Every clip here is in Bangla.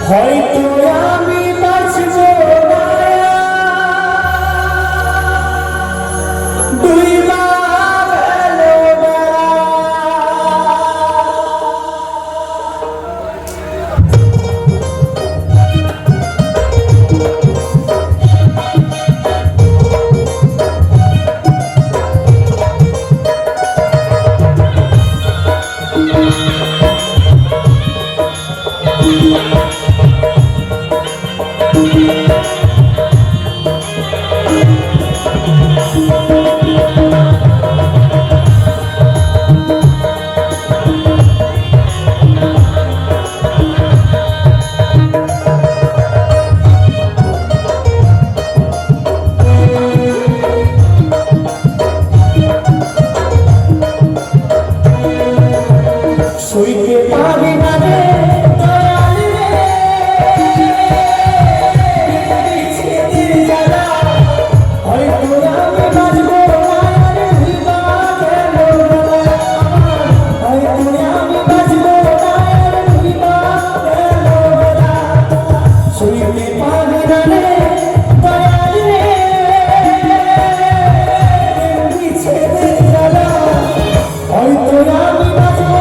হয়তো আমি বাঁচব না ডুইবা গেল বেলা। সইতে পারি না রে দয়াল রে বিচ্ছেদের জ্বালা। হয়তো আমি বাঁচব না রে ডুইবা গেল বেলা। হয়তো আমি বাঁচব না রে ডুইবা গেল বেলা। সইতে পারি না রে দয়াল রে বিচ্ছেদের জ্বালা। হয়তো আমি বাঁচব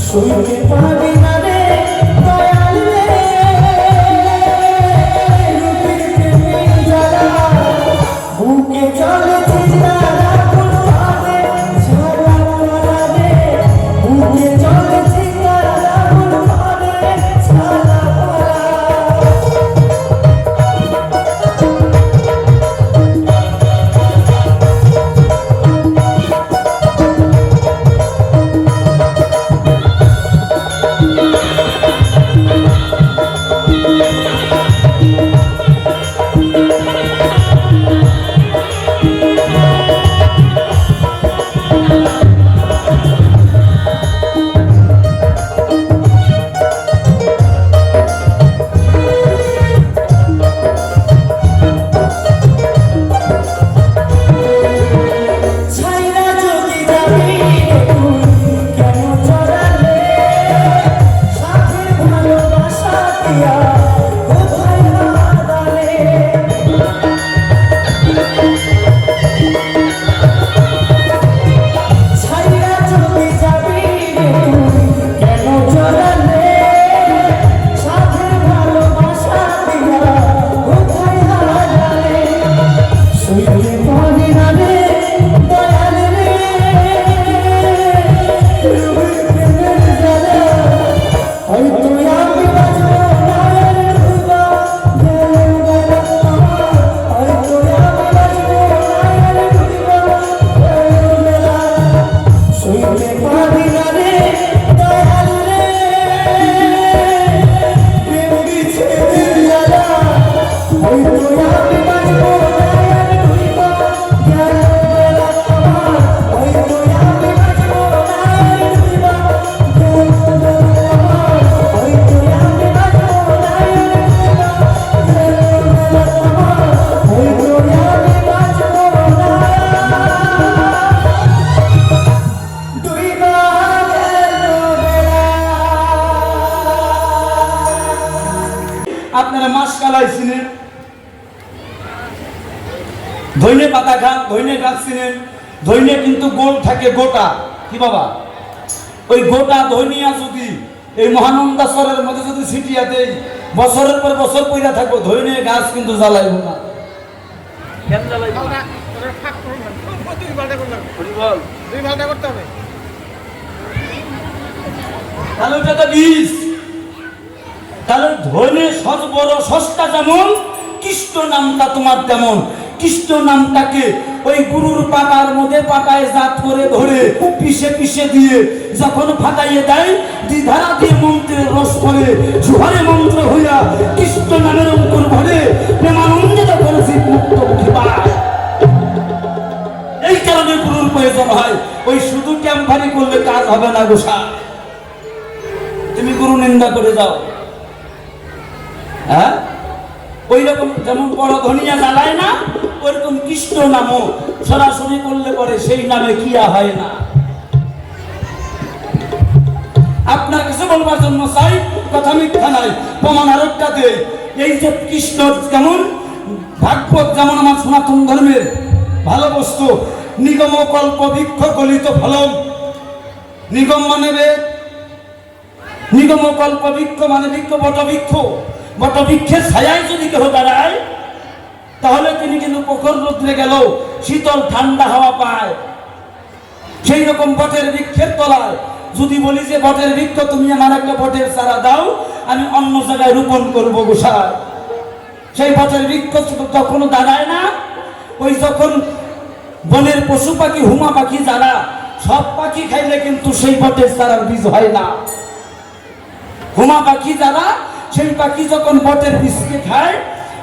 সইতে পারি না রে দয়াল রে রূপের প্রেমের জ্বালা। বুকে চলে চিন্তারা কোন ভাবে ঝালা করা রে। বুকে চলে চিন্তারা কোন ভাবে ঝালা করা। আপনারা মাস কালাইছিলেন ধইনে পাতা খান, ধইনে গাছ চিনেন, ধইনে কিন্তু গোল থাকে গোটা, কি বাবা? ওই গোটা ধইনিয়া যদি এই মহানন্দাশ্বরের মধ্যে যদি ছিটিয়া দেই, বছরের পর বছর পইরা থাকবো, ধইনে গাছ কিন্তু জ্বালাইব না। কেন জ্বালাইব না? তাহলে ওটা তো বীজ। তাহলে ধইনে সজ বড় সস্তা যেমন, কৃষ্ণ নামটা তোমার তেমন। কৃষ্ণ নামটাকে ওই গুরুর পাতার মধ্যে পাতায় জাত করে ধরে পিষে পিষে দিয়ে যখন ফাটাইয়ে দেয়, দ্বিধারা দিয়ে মন্ত্রের রস করে সুহারে মন্ত্র হইয়া কৃষ্ণ নামের অঙ্কুর ভরে প্রেমানন্দে যখন জীব মুক্ত মুখী পায়। এই কারণে গুরুর প্রয়োজন হয়। ওই শুধু ক্যাম্পারি করলে কাজ হবে না গোসা। তুমি গুরু নিন্দা করে যাও, হ্যাঁ? ওই রকম যেমন বড় ধনিয়া জ্বালায় না, ওইরকম কৃষ্ণ নামও সরাসরি করলে পরে সেই নামে কিয়া হয় না। আপনার কিছু বলবার জন্য চাই, কথা মিথ্যা নাই, প্রমাণ আরেকটা দেই। এই যে কৃষ্ণ যেমন ভাগবত যেমন আমার সনাতন ধর্মের ভালো বস্তু, নিগম কল্প বৃক্ষ গলিত ফলম। নিগম মানে বেদ, নিগম কল্প বৃক্ষ মানে বৃক্ষ, বটবৃক্ষ। বটবৃক্ষের ছায়ায় যদি কেউ দাঁড়ায়, তাহলে তিনি কিন্তু প্রখর রৌদ্রে গেল শীতল ঠান্ডা হাওয়া পায়। সেই রকম বটের বৃক্ষের তলায় যদি বলি যে বটের বৃক্ষ তুমি আমার একটা বটের চারা দাও, আমি অন্য জায়গায় রোপণ করবো গোসাই, সেই বটের বৃক্ষ তখনও দাঁড়ায় না। ওই যখন বনের পশু পাখি, হুমা পাখি যারা, সব পাখি খাইলে কিন্তু সেই বটের চারার বীজ হয় না। হুমা পাখি যারা, সেই পাখি যখন বটের বীজকে খায়,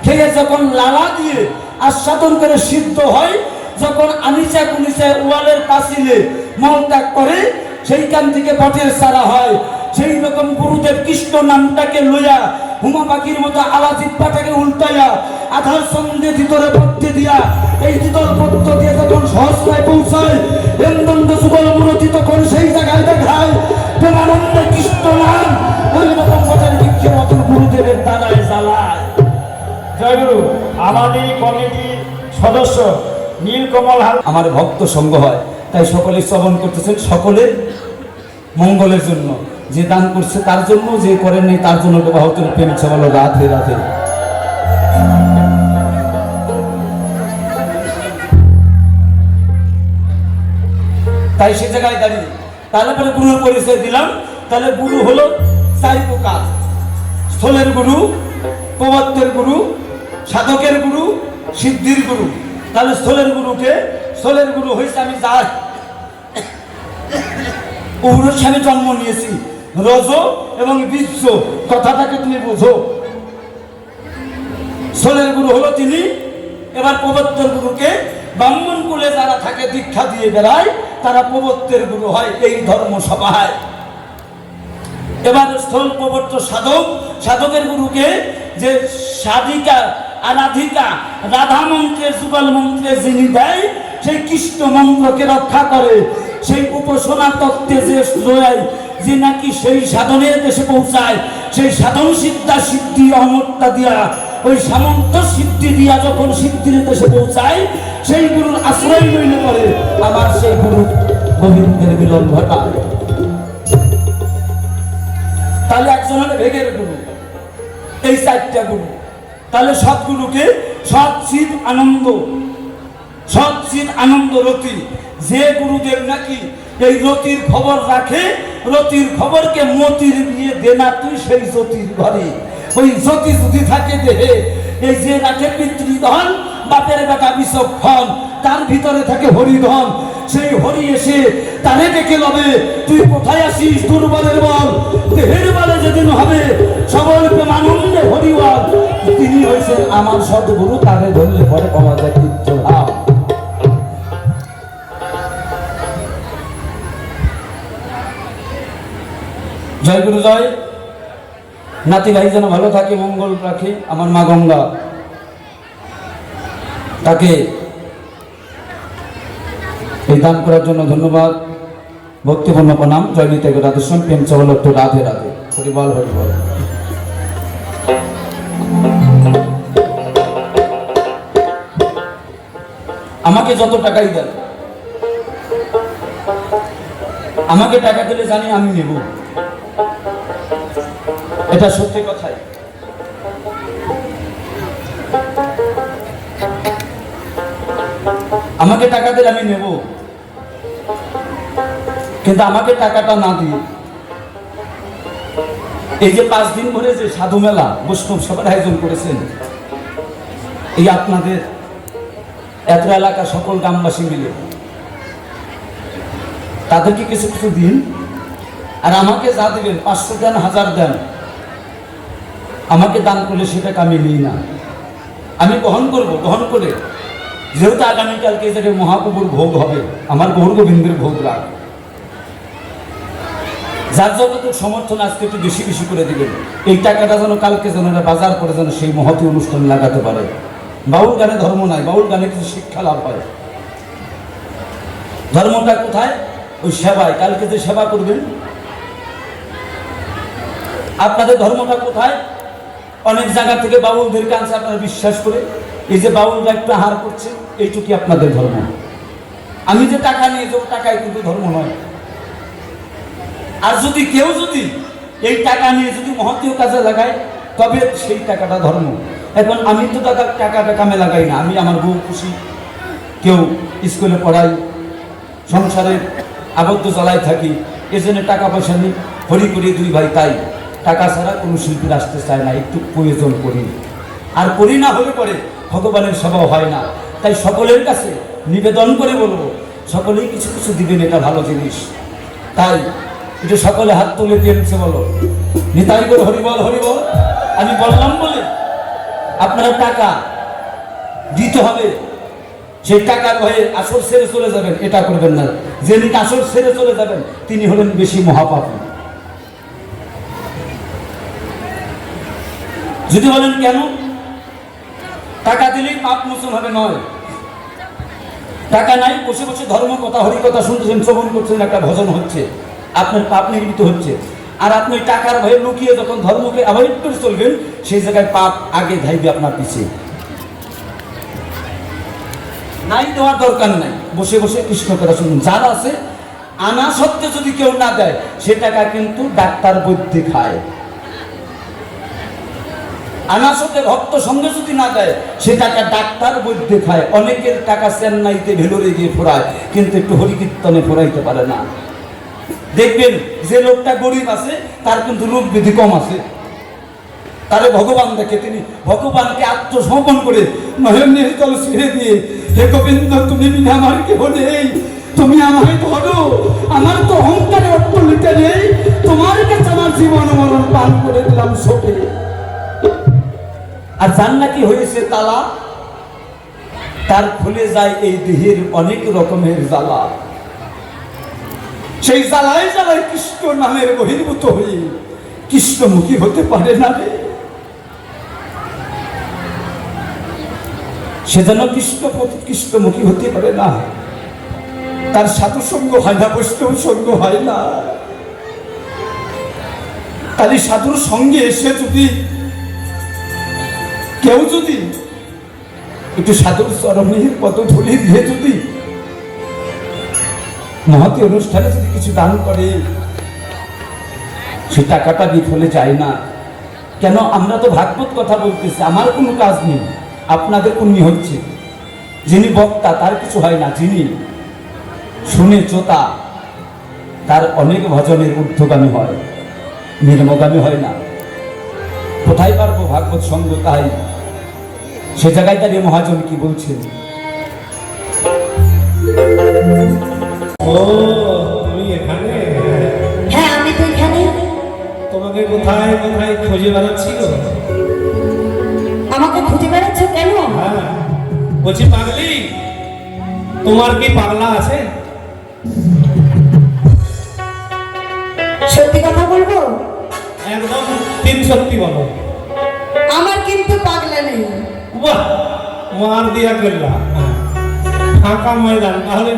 খেয়ে যখন লালা দিয়ে আস্বাদন করে সিদ্ধ হয়, যখন আনিচা কুনিচা ওয়ালের পাঁচিলে মলত্যাগ করে, সেইখান থেকে বটের চারা হয়। সেই রকম গুরুদেব কৃষ্ণ নামটাকে লইয়া হুমা পাখির মতো আলা জিব্বাটাকে উল্টাইয়া আধার সন্ধ্যে ভিতরে পথে দিয়া এই শীতল পথ দিয়ে যখন সহস্রায় পৌঁছায়, এমদণ্ড যুগল মূরতি তখন সেই জায়গায় দেখায় প্রেমানন্দে কৃষ্ণ নাম। ওই রকম বটের বৃক্ষের মতন গুরুদেবের দ্বারায় জ্বালায়। জয় গুরু। আমাদের কমিটির সদস্য নীলকমল হাল আমার ভক্ত সঙ্গ হয়, তাই সকলে শ্রবণ করতেছেন সকলের মঙ্গলের জন্য। যে দান করছে তার জন্য, যে করেননি তার জন্য বাহুতের প্রেম বলো রাধে রাধে। তাই সে জায়গায় দাঁড়িয়ে তাহলে পরে গুরুর পরিচয় দিলাম। তাহলে গুরু হলো চার প্রকার: স্থলের গুরু, প্রবর্তের গুরু, সাধকের গুরু, সিদ্ধির গুরু। তাহলে স্থলের গুরুকে, স্থলের গুরু হয়েছে আমি যার পৌরুষে আমি জন্ম নিয়েছি, রজ এবং বীর্য কথাটাকে তুমি বোঝো। স্থলের গুরু হলো তিনি। এবার প্রবর্তের গুরুকে ব্রাহ্মণ কুলে যারা থাকে দীক্ষা দিয়ে বেড়ায়, তারা প্রবর্তের গুরু হয় এই ধর্মসভায়। এবার স্থল প্রবর্ত সাধক, সাধকের গুরুকে যে সাধিকা আরাধিকা রাধা মন্ত্রের যুগল মন্ত্রে যিনি দেয়, সেই কৃষ্ণ মন্ত্রকে রক্ষা করে, সেই উপাসনা তত্ত্বে যে জয়ায়, যে নাকি সেই সাধনের দেশে পৌঁছায়, সেই সাধন সিদ্ধা সিদ্ধি অমরটা দিয়া, ওই সামন্ত সিদ্ধি দিয়া যখন সিদ্ধির দেশে পৌঁছায়, সেই গুরুর আশ্রয় লইলে পরে আমার সেই গুরু গোবিন্দের মিলন ঘটায়। তাহলে একজন হলে ভেগের গুরু, এই চারটা গুরু। তাহলে সৎগুরুকে সৎ চিৎ আনন্দ, সৎ চিৎ আনন্দ রতি। যে গুরুদেব নাকি এই রতির খবর রাখে, রতির খবরকে মতির দিয়ে দেনা তুই সেই জ্যোতির ঘরে। ওই জ্যোতি যদি থাকে দেহে, এই যে রাখে পিতৃধন, বাপের বেটা বিচক্ষণ, তার ভিতরে থাকে হরিধন। সেই হরি এসে তারে ডেকে লবে, তুই কোথায় আসিস দুর্বলের বল, দেহের বলে যেদিন হবে সবল প্রেমানন্দে হরিবল। তিনি হয়েছেন আমার সদ্গুরু, তারে ধরলে পরে পাওয়া যায় কীর্তন ভাব। জয় গুরু জয়। নাতি ভাই যেন ভালো থাকে, মঙ্গল রাখে। আমার মা গঙ্গা তাকে এই দান করার জন্য ধন্যবাদ, ভক্তিপূর্ণ প্রণাম। জয় নিতাই রাধেশ্যাম, প্রেম চবলট্ট রাধে রাধে। হরিবল হরিবল। আমাকে যত টাকাই দেন, আমাকে টাকা দিলে জানি আমি নেব, এটা সত্যি কথাই। আমাকে টাকা দিলে আমি নেব, কিন্তু আমাকে টাকাটা না দিয়ে এই যে 5 দিন ধরে যে সাধু মেলা বৈষ্ণব সভার আয়োজন করেছেন, এই আপনাদের এত এলাকা সকল গ্রামবাসী মিলে তাদেরকে কিছু কিছু দিন, আর আমাকে যা দেবেন 500 দেন, 1000 দেন, আমাকে দান করলে সেটাকে আমি নিই না, আমি গ্রহণ করব। গ্রহণ করে যেহেতু আগামীকালকে যেটা মহাপ্রভুর ভোগ হবে, আমার গৌর গোবিন্দের ভোগ রাখ, যার যতটুকু সমর্থন আজকে একটু বেশি বেশি করে দিবেন। এই টাকাটা যেন কালকে যেন এরা বাজার করে যেন সেই মহতী অনুষ্ঠান লাগাতে পারে। বাউল গানে ধর্ম নাই, বাউল গানে কিছু শিক্ষা লাভ হয়। ধর্মটা কোথায়? ওই সেবায়। কালকে যে সেবা করবেন, আপনাদের ধর্মটা কোথায়? অনেক জায়গা থেকে বাউলদের কাছে আপনারা বিশ্বাস করে এই যে বাউলরা একটু আহার করছে, এইটুকুই আপনাদের ধর্ম। আমি যে টাকা নিয়ে যাবো, টাকায় কিন্তু ধর্ম নয়। আর যদি কেউ যদি এই টাকা নিয়ে যদি মহতীয় কাজে লাগায়, তবে সেই টাকাটা ধর্ম। এখন আমি তো টাকাটা কামে লাগাই না, আমি আমার বউ খুশি, কেউ স্কুলে পড়াই, সংসারে আবদ্ধ জ্বালায় থাকি, এজন্য টাকা পয়সা নিই, হরি করি 2 ভাই। তাই টাকা ছাড়া কোনো শিল্পীর আসতে চায় না, একটু প্রয়োজন করি, আর করি না হলে পরে ভগবানের সেবাও হয় না। তাই সকলের কাছে নিবেদন করে বলবো, সকলেই কিছু কিছু দিবেন, এটা ভালো জিনিস। তাই এটা সকলে হাত তুলে দিয়েছে, বলো নিতাই করে হরিবল হরিবল। আমি বললাম বলে আপনারা টাকা দিতে হবে, সেই টাকার ভয়ে আসর ছেড়ে চলে যাবেন, এটা করবেন না। যিনি আসর ছেড়ে চলে যাবেন তিনি হলেন বেশি মহাপাপী। যদি বলেন কেন টাকা দিলেই পাপ মোচন হবে, নয়। টাকা নাই, বসে বসে ধর্ম কথা হরি কথা শুনতেছেন, শ্রবণ করছেন, একটা ভজন হচ্ছে, আপনার পাপ নির্মিত হচ্ছে। আর আপনি টাকার ভয়ে লুকিয়ে যখন ধর্মকে অ্যাভয়েড করে চলবেন, সেই জায়গায় পাপ আগে ধাইবে আপনার পিছিয়ে। নাই দেওয়ার দরকার নাই, বসে বসে কৃষ্ণ কথা শুনুন। যার আছে আনা সত্ত্বে যদি কেউ না দেয়, সে টাকা কিন্তু ডাক্তার বৈদ্যে খায়। আনা সত্ত্বে ভক্ত সঙ্গে যদি না দেয়, সে টাকা ডাক্তার বৈদ্যে খায়। অনেকের টাকা চেন্নাইতে ভেলোরে গিয়ে ফোরায়, কিন্তু একটু হরিকীর্তনে ফোরাইতে পারে না। দেখবেন যে লোকটা গরিব আছে, তার কিন্তু রোগ বিধি কম আছে, তারে ভগবান দেখে, তিনি ভগবানকে আত্মসমর্পণ করে নহেন্দ্রের জল ছেড়ে দিয়ে, হে গোবিন্দ তুমি বিনা আমার কেহ নেই, তুমি আমায় ধরো, আমার তো অহংকারে অট্টলিকা নেই, তোমার কাছে আমার জীবন মরণ পান করে দিলাম শোকে। আর যার নাকি হয়েছে তালা, তার খুলে যায় এই দেহের অনেক রকমের জ্বালা। সেই জ্বালায় জ্বালায় কৃষ্ণ নামের বহির্ভূত হয়ে কৃষ্ণমুখী হতে পারে না রে। সে যেন কৃষ্ণমুখী হতে পারে না, তার সাধু সঙ্গ হয় না, বৈষ্ণব সঙ্গ হয় না। তার এই সাধুর সঙ্গে এসে যদি কেউ যদি একটু সাধুর চরণের কত ধুলি দিয়ে যদি মহতী অনুষ্ঠানে যদি কিছু দান করে, সে টাকাটা বিফলে যায় না। কেন? আমরা তো ভাগবত কথা বলতেছি, আমার কোনো কাজ নেই, আপনাদের পুণ্য হচ্ছে। যিনি বক্তা তার কিছু হয় না, যিনি শুনে চোতা তার অনেক ভজনের ঊর্ধ্বগামী হয়, নির্মগামী হয় না। কোথায় পারবো ভাগবত সঙ্গ? তাই সে জায়গায় দাঁড়িয়ে মহাজন কি বলছেন? ও তুমি এখানে? হ্যাঁ আমি তো এখানে। তোমাকে কোথায় কোথায় খুঁজে বেড়াচ্ছি গো। আমাকে খুঁজে বেড়াচ্ছ কেন? হ্যাঁ বলছি পাগলি, তোমার কি পাগলা আছে? সত্যি কথা বলবো? একদম 3 সত্যি বলো। আমার কিন্তু পাগলা নেই। বাহ, মার দিয়া গেলা ফাঁকা ময়দান। তাহলে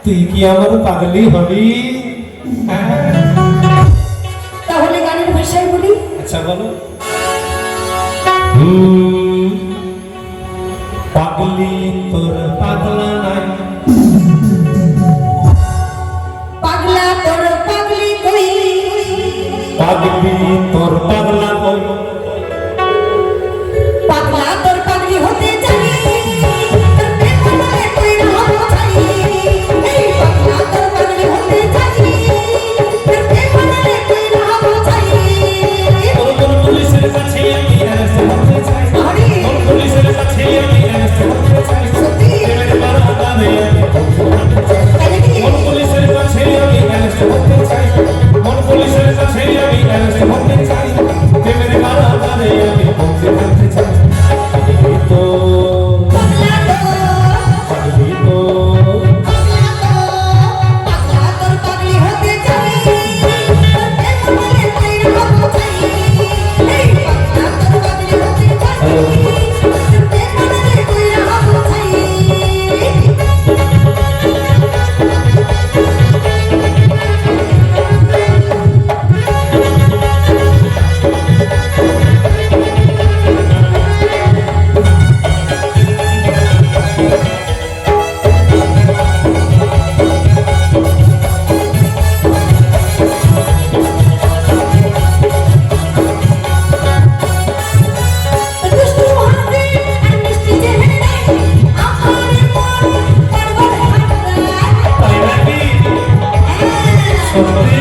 তুই কি আমার পাগলি হবি? তাহলে গানের ভাষায় বলি। আচ্ছা বলো। পাগলি তোর পাগলা নাই পাগলা তোর পাগলি কই পাগলি তোর পাগলা কই পাগলা তোর পাগলি হতে চাই তোর প্রেম বলে তুই না বোঝাই এই পাগলা তোর পাগলি হতে চাই তোর প্রেম বলে তুই না বোঝাই তোর কোন পুলিশের কাছে আমি অ্যারেস্ট হতে চাই আরে কোন পুলিশের কাছে আমি অ্যারেস্ট হতে চাই সত্যি প্রেমের বারান্দায় আমি পৌঁছে চাই তাই নাকি কোন পুলিশের কাছে আমি অ্যারেস্ট হতে চাই কোন পুলিশের কাছে আমি অ্যারেস্ট হতে চাই প্রেমের বারান্দায় আমি পৌঁছে চাই পাগলি তো পাগলা পাগলি তো পাগলা তোর পাগলি হতে চাই তোর প্রেম বলে তুই না বোঝাই এই পাগলা তোর পাগলি হতে চাই তোর প্রেম বলে তুই না বোঝাই দুষ্টু হাতে আর মিষ্টি চেহারায় আমার মন পাগল হাতরা তাই নাকি সত্যি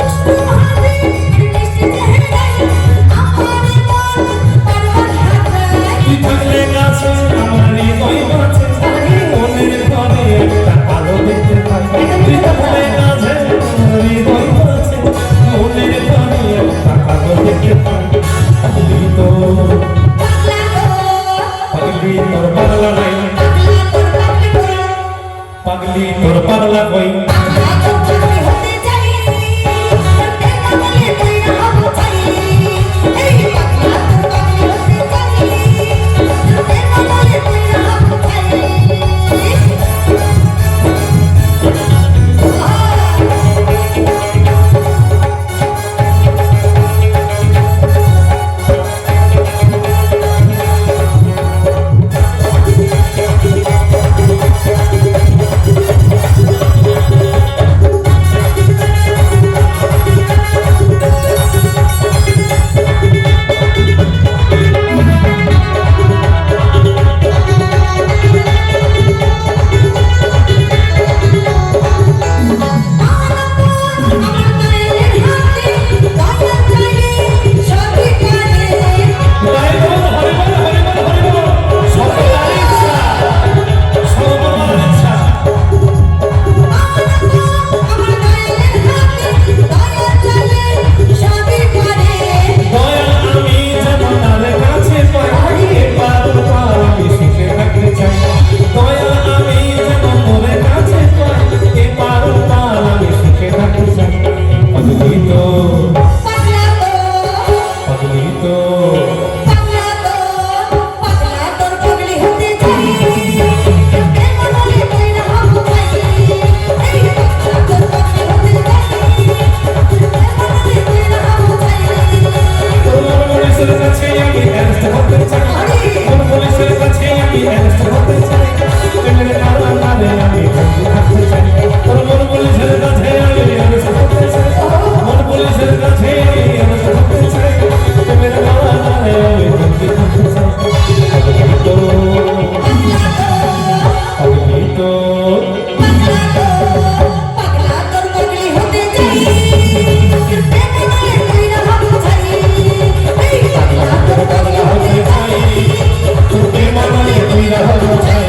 দুষ্টু হাতে আর মিষ্টি চেহারায় আমার মন পাগল হাতরা তুই থাকলে কাছে আমার হৃদয় বাঁচে মনের ঘরে একটা আলো দেখতে পাই তুই থাকলে কাছে আমার হৃদয় বাঁচে মনের ঘরে একটা আলো দেখতে পাই পাগলি তো পাগলি তোর পাগলা নাই পাগলি তোর পাগলা কই তাই তো হরি বল হরি বল হরি বল সকলের ইচ্ছা সর্বদার ইচ্ছা দয়াল আমি যেমন তার কাছে পাই এবার পার আমি সুখে থাকতে চাই দয়াল আমি যেমন তোর কাছে পাই এবার পার আমি সুখে থাকতে চাই পাগলি তো পাগলি তো কোন পুলিশের কাছে আমি অ্যারেস্ট হতে চাই কোন পুলিশের কাছে আমি অ্যারেস্ট হতে চাই প্রেমের বারান্দায় আমি পৌঁছে থাকতে চাই কোন পুলিশের কাছে আমি অ্যারেস্ট হতে চাই কোন পুলিশের কাছে আমি অ্যারেস্ট হতে চাই প্রেমের বারান্দায় আমি পৌঁছে থাকতে চাই পাগলি তো পাগলি তো পাগলা হতে চাই তোর প্রেম আমারে তুই রাখতে চাই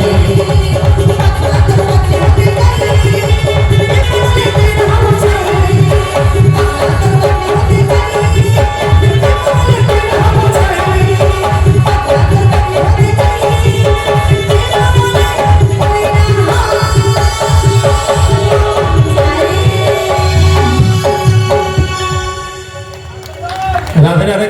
রাধে রাধে।